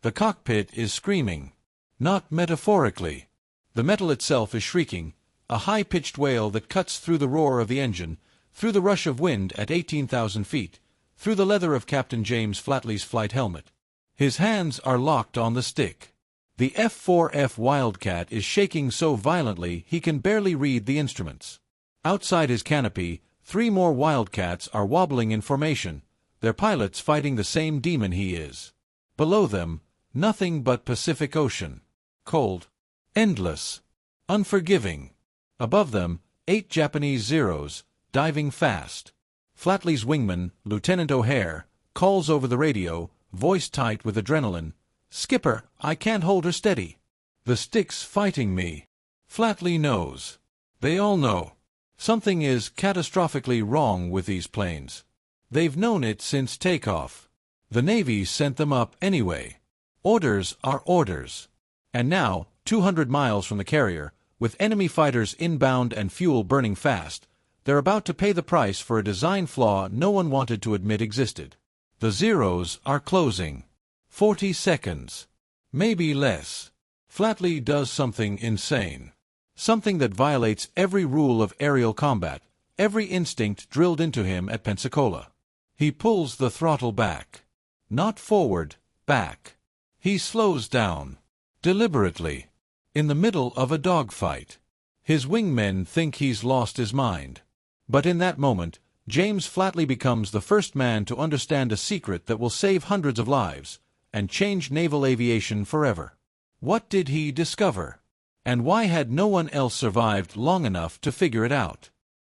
The cockpit is screaming. Not metaphorically. The metal itself is shrieking, a high-pitched wail that cuts through the roar of the engine, through the rush of wind at 18,000 feet, through the leather of Captain James Flatley's flight helmet. His hands are locked on the stick. The F4F Wildcat is shaking so violently he can barely read the instruments. Outside his canopy, 3 more Wildcats are wobbling in formation, their pilots fighting the same demon he is. Below them, nothing but Pacific Ocean. Cold. Endless. Unforgiving. Above them, 8 Japanese Zeros, diving fast. Flatley's wingman, Lieutenant O'Hare, calls over the radio, voice tight with adrenaline, "Skipper, I can't hold her steady. The stick's fighting me." Flatley knows. They all know. Something is catastrophically wrong with these planes. They've known it since takeoff. The Navy sent them up anyway. Orders are orders. And now, 200 miles from the carrier, with enemy fighters inbound and fuel burning fast, they're about to pay the price for a design flaw no one wanted to admit existed. The Zeros are closing. 40 seconds. Maybe less. Flatley does something insane. Something that violates every rule of aerial combat, every instinct drilled into him at Pensacola. He pulls the throttle back. Not forward, back. He slows down. Deliberately. In the middle of a dogfight. His wingmen think he's lost his mind. But in that moment, James Flatley becomes the first man to understand a secret that will save hundreds of lives and change naval aviation forever. What did he discover? And why had no one else survived long enough to figure it out?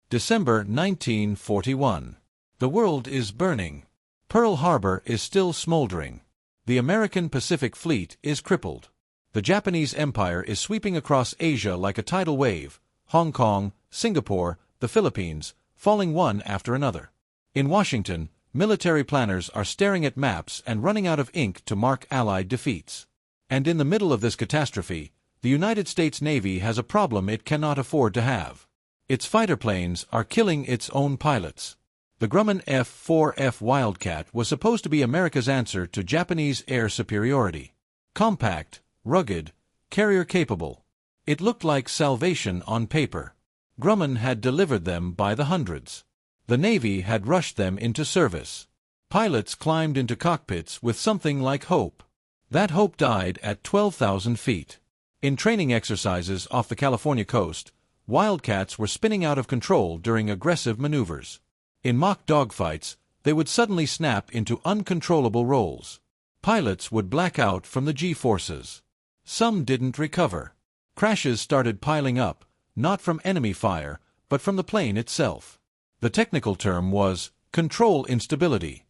December 1941. The world is burning. Pearl Harbor is still smoldering. The American Pacific Fleet is crippled. The Japanese Empire is sweeping across Asia like a tidal wave, Hong Kong, Singapore, the Philippines, falling one after another. In Washington, military planners are staring at maps and running out of ink to mark Allied defeats. And in the middle of this catastrophe, the United States Navy has a problem it cannot afford to have. Its fighter planes are killing its own pilots. The Grumman F4F Wildcat was supposed to be America's answer to Japanese air superiority. Compact, rugged, carrier-capable. It looked like salvation on paper. Grumman had delivered them by the hundreds. The Navy had rushed them into service. Pilots climbed into cockpits with something like hope. That hope died at 12,000 feet. In training exercises off the California coast, Wildcats were spinning out of control during aggressive maneuvers. In mock dogfights, they would suddenly snap into uncontrollable rolls. Pilots would black out from the G-forces. Some didn't recover. Crashes started piling up, not from enemy fire, but from the plane itself. The technical term was control instability.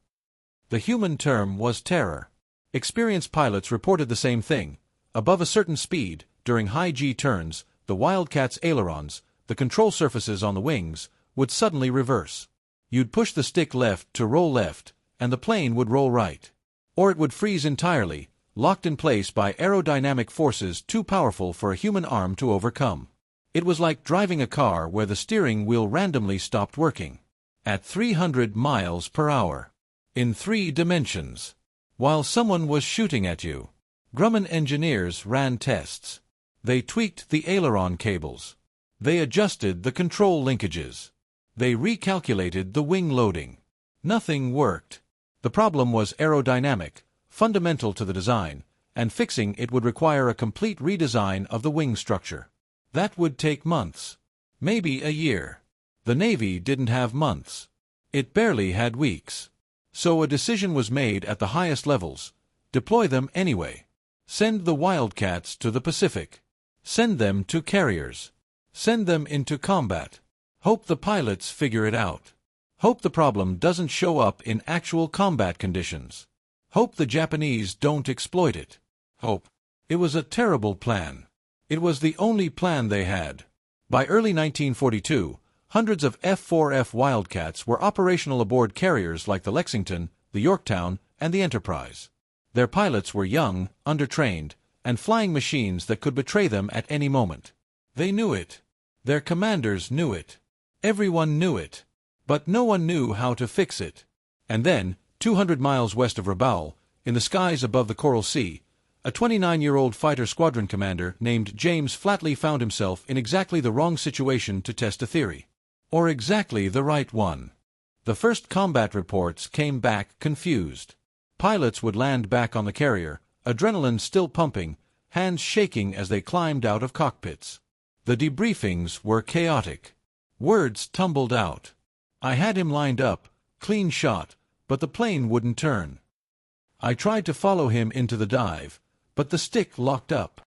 The human term was terror. Experienced pilots reported the same thing. Above a certain speed, during high G turns, the Wildcat's ailerons, the control surfaces on the wings, would suddenly reverse. You'd push the stick left to roll left, and the plane would roll right. Or it would freeze entirely, locked in place by aerodynamic forces too powerful for a human arm to overcome. It was like driving a car where the steering wheel randomly stopped working. At 300 miles per hour. In 3 dimensions. While someone was shooting at you. Grumman engineers ran tests. They tweaked the aileron cables. They adjusted the control linkages. They recalculated the wing loading. Nothing worked. The problem was aerodynamic, fundamental to the design, and fixing it would require a complete redesign of the wing structure. That would take months. Maybe a year. The Navy didn't have months. It barely had weeks. So a decision was made at the highest levels. Deploy them anyway. Send the Wildcats to the Pacific. Send them to carriers. Send them into combat. Hope the pilots figure it out. Hope the problem doesn't show up in actual combat conditions. Hope the Japanese don't exploit it. Hope. It was a terrible plan. It was the only plan they had. By early 1942, hundreds of F4F Wildcats were operational aboard carriers like the Lexington, the Yorktown, and the Enterprise. Their pilots were young, undertrained, and flying machines that could betray them at any moment. They knew it. Their commanders knew it. Everyone knew it. But no one knew how to fix it. And then, 200 miles west of Rabaul, in the skies above the Coral Sea, A 29-year-old fighter squadron commander named James Flatley found himself in exactly the wrong situation to test a theory. Or exactly the right one. The first combat reports came back confused. Pilots would land back on the carrier, adrenaline still pumping, hands shaking as they climbed out of cockpits. The debriefings were chaotic. Words tumbled out. I had him lined up, clean shot, but the plane wouldn't turn. I tried to follow him into the dive, but the stick locked up.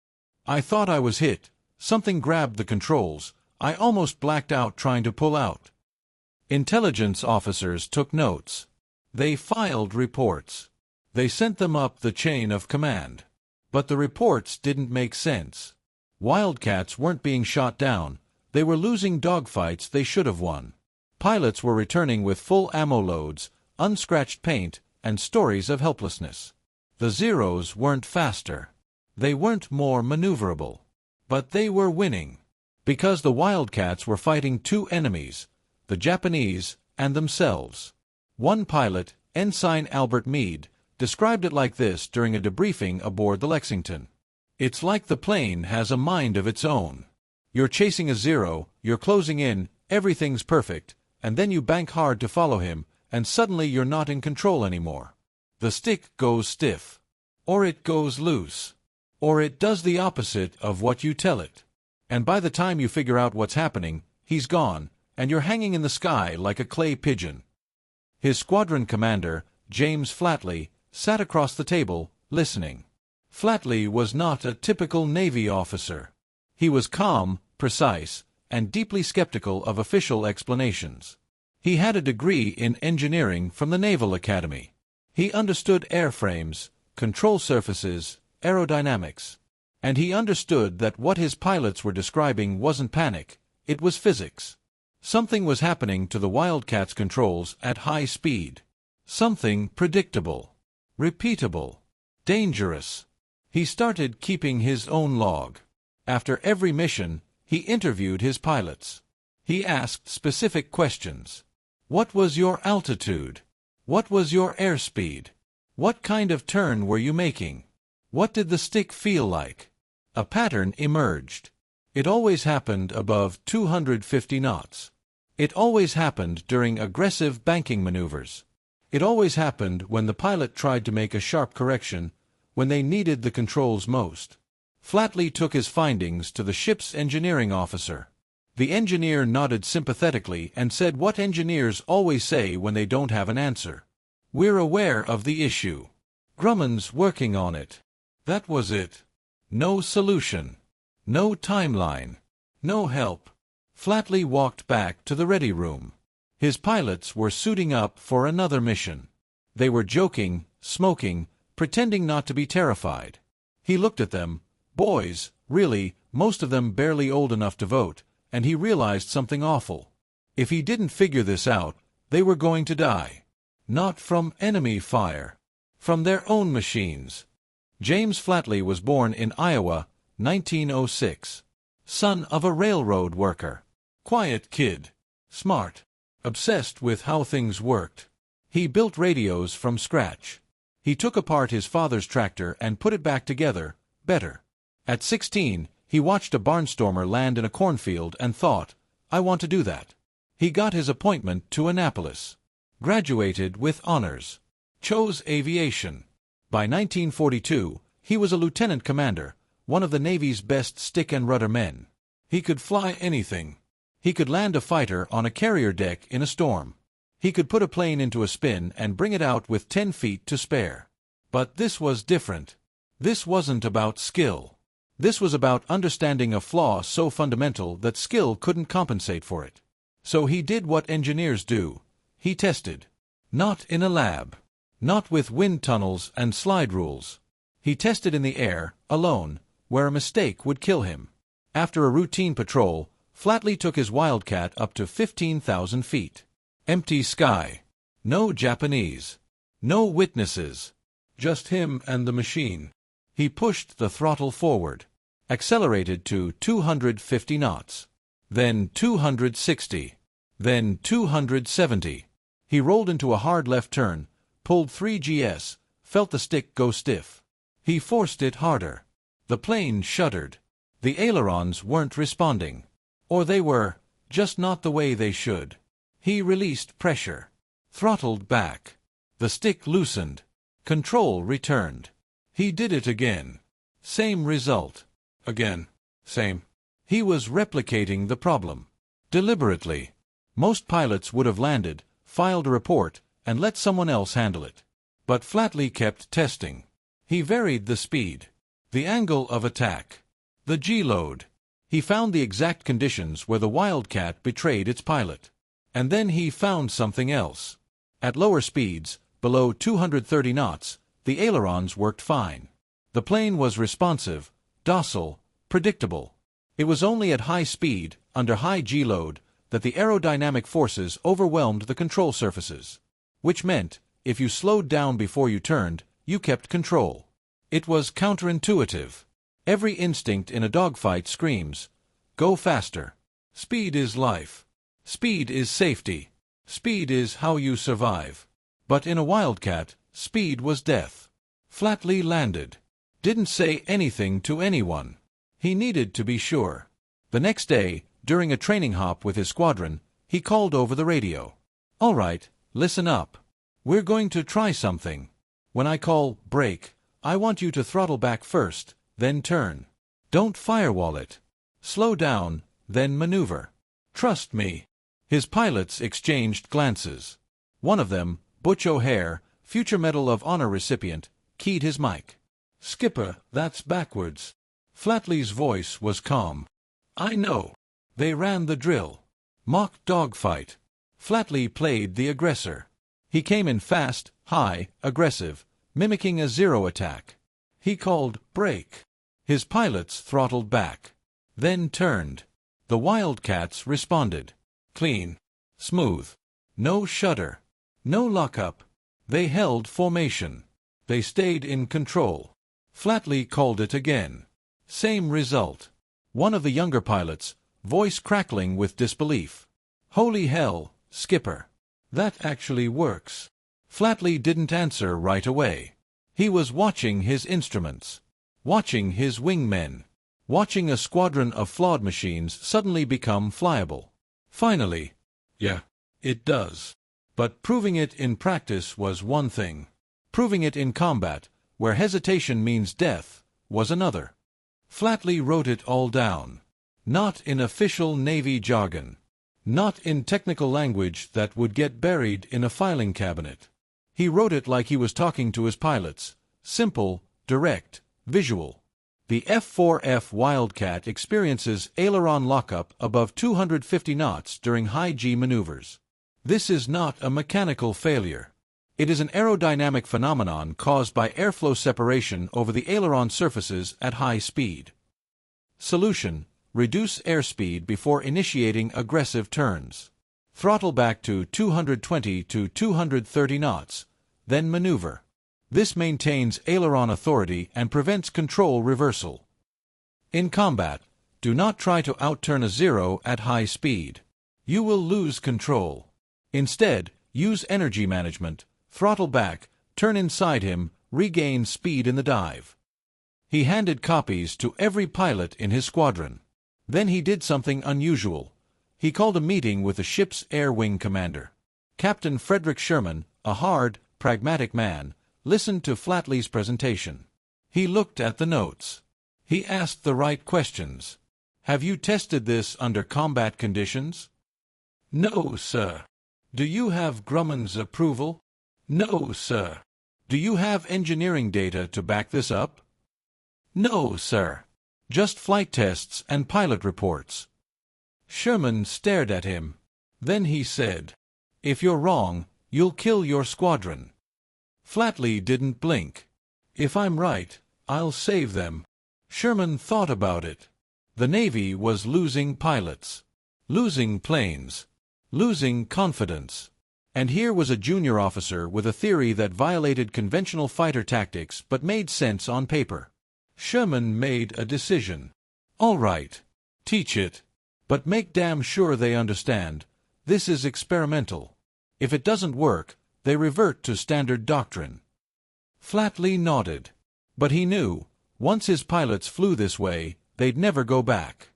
I thought I was hit. Something grabbed the controls. I almost blacked out trying to pull out. Intelligence officers took notes. They filed reports. They sent them up the chain of command. But the reports didn't make sense. Wildcats weren't being shot down. They were losing dogfights they should have won. Pilots were returning with full ammo loads, unscratched paint, and stories of helplessness. The Zeros weren't faster. They weren't more maneuverable. But they were winning. Because the Wildcats were fighting two enemies, the Japanese and themselves. One pilot, Ensign Albert Meade, described it like this during a debriefing aboard the Lexington. It's like the plane has a mind of its own. You're chasing a Zero, you're closing in, everything's perfect, and then you bank hard to follow him, and suddenly you're not in control anymore. The stick goes stiff. Or it goes loose. Or it does the opposite of what you tell it. And by the time you figure out what's happening, he's gone, and you're hanging in the sky like a clay pigeon. His squadron commander, James Flatley, sat across the table, listening. Flatley was not a typical Navy officer. He was calm, precise, and deeply skeptical of official explanations. He had a degree in engineering from the Naval Academy. He understood airframes, control surfaces, aerodynamics. And he understood that what his pilots were describing wasn't panic, it was physics. Something was happening to the Wildcat's controls at high speed. Something predictable, repeatable, dangerous. He started keeping his own log. After every mission, he interviewed his pilots. He asked specific questions. What was your altitude? What was your airspeed? What kind of turn were you making? What did the stick feel like? A pattern emerged. It always happened above 250 knots. It always happened during aggressive banking maneuvers. It always happened when the pilot tried to make a sharp correction, when they needed the controls most. Flatley took his findings to the ship's engineering officer. The engineer nodded sympathetically and said what engineers always say when they don't have an answer. We're aware of the issue. Grumman's working on it. That was it. No solution. No timeline. No help. Flatley walked back to the ready room. His pilots were suiting up for another mission. They were joking, smoking, pretending not to be terrified. He looked at them. Boys, really, most of them barely old enough to vote, and he realized something awful. If he didn't figure this out, they were going to die. Not from enemy fire. From their own machines. James Flatley was born in Iowa, 1906. Son of a railroad worker. Quiet kid. Smart. Obsessed with how things worked. He built radios from scratch. He took apart his father's tractor and put it back together, better. At 16, he watched a barnstormer land in a cornfield and thought, I want to do that. He got his appointment to Annapolis. Graduated with honors. Chose aviation. By 1942, he was a lieutenant commander, one of the Navy's best stick and rudder men. He could fly anything. He could land a fighter on a carrier deck in a storm. He could put a plane into a spin and bring it out with 10 feet to spare. But this was different. This wasn't about skill. This was about understanding a flaw so fundamental that skill couldn't compensate for it. So he did what engineers do. He tested. Not in a lab. Not with wind tunnels and slide rules. He tested in the air, alone, where a mistake would kill him. After a routine patrol, Flatley took his Wildcat up to 15,000 feet. Empty sky. No Japanese. No witnesses. Just him and the machine. He pushed the throttle forward. Accelerated to 250 knots. Then 260. Then 270. He rolled into a hard left turn, pulled 3 GS, felt the stick go stiff. He forced it harder. The plane shuddered. The ailerons weren't responding. Or they were, just not the way they should. He released pressure. Throttled back. The stick loosened. Control returned. He did it again. Same result. Again. Same. He was replicating the problem. Deliberately. Most pilots would have landed, filed a report, and let someone else handle it. But Flatley kept testing. He varied the speed, the angle of attack, the G-load. He found the exact conditions where the Wildcat betrayed its pilot. And then he found something else. At lower speeds, below 230 knots, the ailerons worked fine. The plane was responsive, docile, predictable. It was only at high speed, under high G-load, that the aerodynamic forces overwhelmed the control surfaces. Which meant, if you slowed down before you turned, you kept control. It was counterintuitive. Every instinct in a dogfight screams, "Go faster." Speed is life. Speed is safety. Speed is how you survive. But in a Wildcat, speed was death. Flatley landed. Didn't say anything to anyone. He needed to be sure. The next day, during a training hop with his squadron, he called over the radio. "All right, listen up. We're going to try something. When I call brake, I want you to throttle back first, then turn. Don't firewall it. Slow down, then maneuver. Trust me." His pilots exchanged glances. One of them, Butch O'Hare, future Medal of Honor recipient, keyed his mic. "Skipper, that's backwards." Flatley's voice was calm. "I know." They ran the drill. Mock dogfight. Flatley played the aggressor. He came in fast, high, aggressive, mimicking a zero attack. He called brake. His pilots throttled back. Then turned. The Wildcats responded. Clean. Smooth. No shudder. No lockup. They held formation. They stayed in control. Flatley called it again. Same result. One of the younger pilots, voice crackling with disbelief. "Holy hell, skipper. That actually works." Flatley didn't answer right away. He was watching his instruments. Watching his wingmen. Watching a squadron of flawed machines suddenly become flyable. Finally, "Yeah, it does." But proving it in practice was one thing. Proving it in combat, where hesitation means death, was another. Flatley wrote it all down. Not in official Navy jargon. Not in technical language that would get buried in a filing cabinet. He wrote it like he was talking to his pilots. Simple, direct, visual. The F4F Wildcat experiences aileron lockup above 250 knots during high G maneuvers. This is not a mechanical failure. It is an aerodynamic phenomenon caused by airflow separation over the aileron surfaces at high speed. Solution: reduce airspeed before initiating aggressive turns. Throttle back to 220 to 230 knots, then maneuver. This maintains aileron authority and prevents control reversal. In combat, do not try to outturn a zero at high speed. You will lose control. Instead, use energy management, throttle back, turn inside him, regain speed in the dive. He handed copies to every pilot in his squadron. Then he did something unusual. He called a meeting with the ship's air wing commander. Captain Frederick Sherman, a hard, pragmatic man, listened to Flatley's presentation. He looked at the notes. He asked the right questions. "Have you tested this under combat conditions?" "No, sir." "Do you have Grumman's approval?" "No, sir." "Do you have engineering data to back this up?" "No, sir." "Just flight tests and pilot reports." Sherman stared at him. Then he said, "If you're wrong, you'll kill your squadron." Flatley didn't blink. "If I'm right, I'll save them." Sherman thought about it. The Navy was losing pilots, losing planes, losing confidence. And here was a junior officer with a theory that violated conventional fighter tactics but made sense on paper. Sherman made a decision. "All right, teach it. But make damn sure they understand. This is experimental. If it doesn't work, they revert to standard doctrine." Flatley nodded. But he knew, once his pilots flew this way, they'd never go back.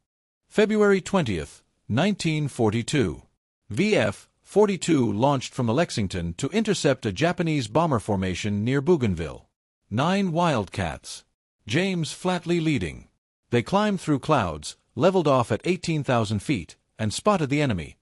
February 20th, 1942. VF-42 launched from the Lexington to intercept a Japanese bomber formation near Bougainville. 9 Wildcats. James Flatley leading. They climbed through clouds, leveled off at 18,000 feet, and spotted the enemy.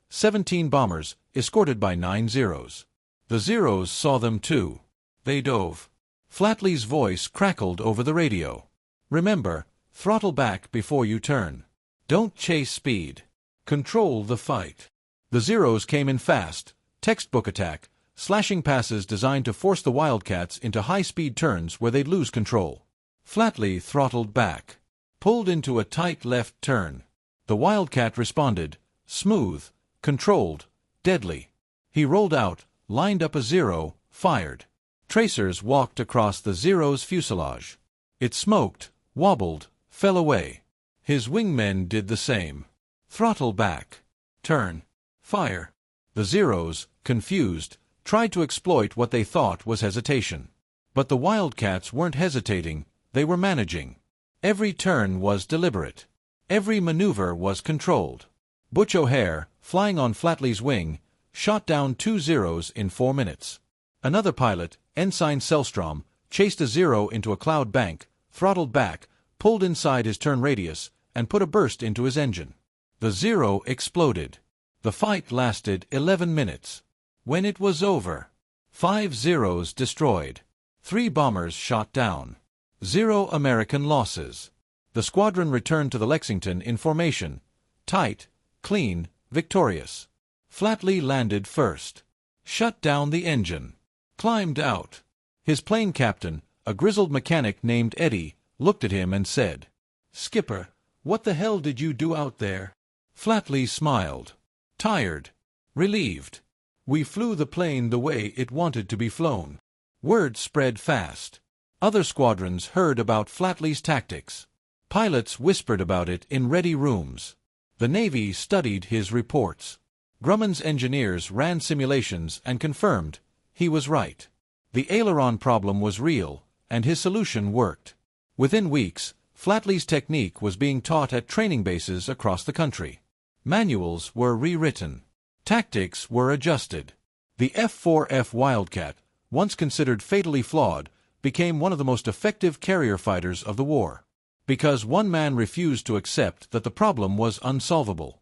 17 bombers, escorted by 9 Zeros. The Zeros saw them too. They dove. Flatley's voice crackled over the radio. Remember, throttle back before you turn. Don't chase speed. Control the fight. The Zeros came in fast, textbook attack, slashing passes designed to force the Wildcats into high-speed turns where they'd lose control. Flatley throttled back, pulled into a tight left turn. The Wildcat responded, smooth, controlled, deadly. He rolled out, lined up a Zero, fired. Tracers walked across the Zero's fuselage. It smoked, wobbled, fell away. His wingmen did the same. Throttle back. Turn. Fire. The Zeros, confused, tried to exploit what they thought was hesitation. But the Wildcats weren't hesitating, they were managing. Every turn was deliberate. Every maneuver was controlled. Butch O'Hare, flying on Flatley's wing, shot down 2 Zeros in 4 minutes. Another pilot, Ensign Selstrom, chased a Zero into a cloud bank, throttled back, pulled inside his turn radius, and put a burst into his engine. The Zero exploded. The fight lasted 11 minutes. When it was over, 5 Zeros destroyed. 3 bombers shot down. 0 American losses. The squadron returned to the Lexington in formation. Tight, clean, victorious. Flatley landed first. Shut down the engine. Climbed out. His plane captain, a grizzled mechanic named Eddie, looked at him and said, "Skipper, what the hell did you do out there?" Flatley smiled. Tired. Relieved. We flew the plane the way it wanted to be flown. Word spread fast. Other squadrons heard about Flatley's tactics. Pilots whispered about it in ready rooms. The Navy studied his reports. Grumman's engineers ran simulations and confirmed he was right. The aileron problem was real, and his solution worked. Within weeks, Flatley's technique was being taught at training bases across the country. Manuals were rewritten. Tactics were adjusted. The F4F Wildcat, once considered fatally flawed, became one of the most effective carrier fighters of the war. Because one man refused to accept that the problem was unsolvable.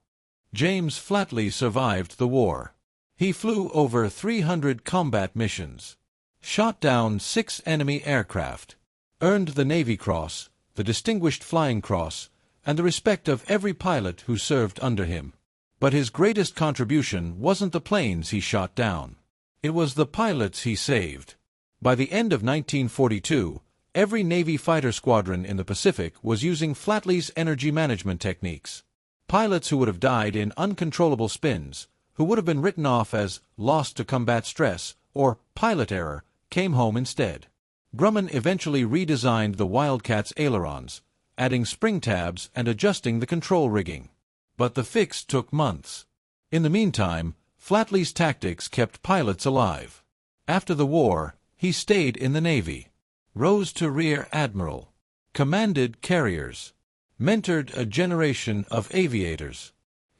James Flatley survived the war. He flew over 300 combat missions. Shot down 6 enemy aircraft. Earned the Navy Cross, the Distinguished Flying Cross, and the respect of every pilot who served under him. But his greatest contribution wasn't the planes he shot down. It was the pilots he saved. By the end of 1942, every Navy fighter squadron in the Pacific was using Flatley's energy management techniques. Pilots who would have died in uncontrollable spins, who would have been written off as lost to combat stress or pilot error, came home instead. Grumman eventually redesigned the Wildcat's ailerons, adding spring tabs and adjusting the control rigging. But the fix took months. In the meantime, Flatley's tactics kept pilots alive. After the war, he stayed in the Navy, rose to Rear Admiral, commanded carriers, mentored a generation of aviators.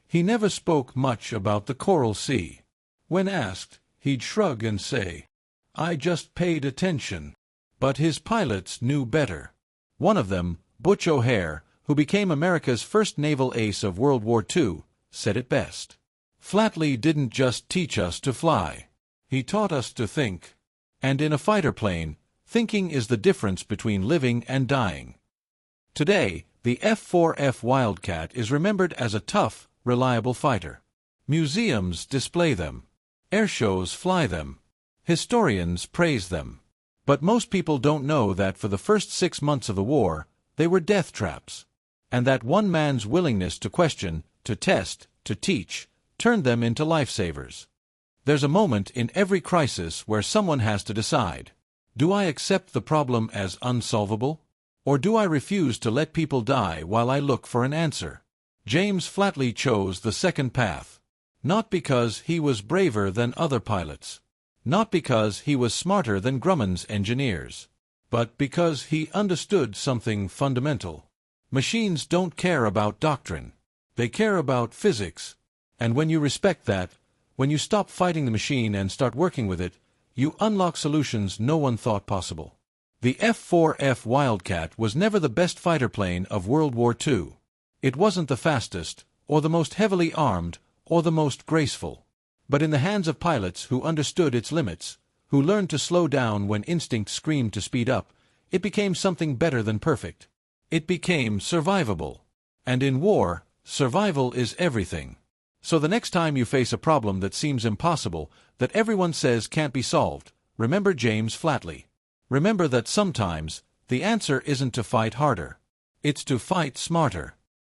He never spoke much about the Coral Sea. When asked, he'd shrug and say, "I just paid attention." But his pilots knew better. One of them, Butch O'Hare, who became America's first naval ace of World War II, said it best. "Flatley didn't just teach us to fly. He taught us to think. And in a fighter plane, thinking is the difference between living and dying." Today, the F4F Wildcat is remembered as a tough, reliable fighter. Museums display them. Airshows fly them. Historians praise them. But most people don't know that for the first 6 months of the war, they were death traps. And that one man's willingness to question, to test, to teach, turned them into lifesavers. There's a moment in every crisis where someone has to decide, do I accept the problem as unsolvable? Or do I refuse to let people die while I look for an answer? James Flatley chose the second path. Not because he was braver than other pilots. Not because he was smarter than Grumman's engineers. but because he understood something fundamental. Machines don't care about doctrine. They care about physics. And when you respect that, when you stop fighting the machine and start working with it, you unlock solutions no one thought possible. The F4F Wildcat was never the best fighter plane of World War II. It wasn't the fastest, or the most heavily armed, or the most graceful. But in the hands of pilots who understood its limits, who learned to slow down when instinct screamed to speed up, it became something better than perfect. It became survivable. And in war, survival is everything. So the next time you face a problem that seems impossible, that everyone says can't be solved, remember James Flatley. Remember that sometimes, the answer isn't to fight harder. It's to fight smarter.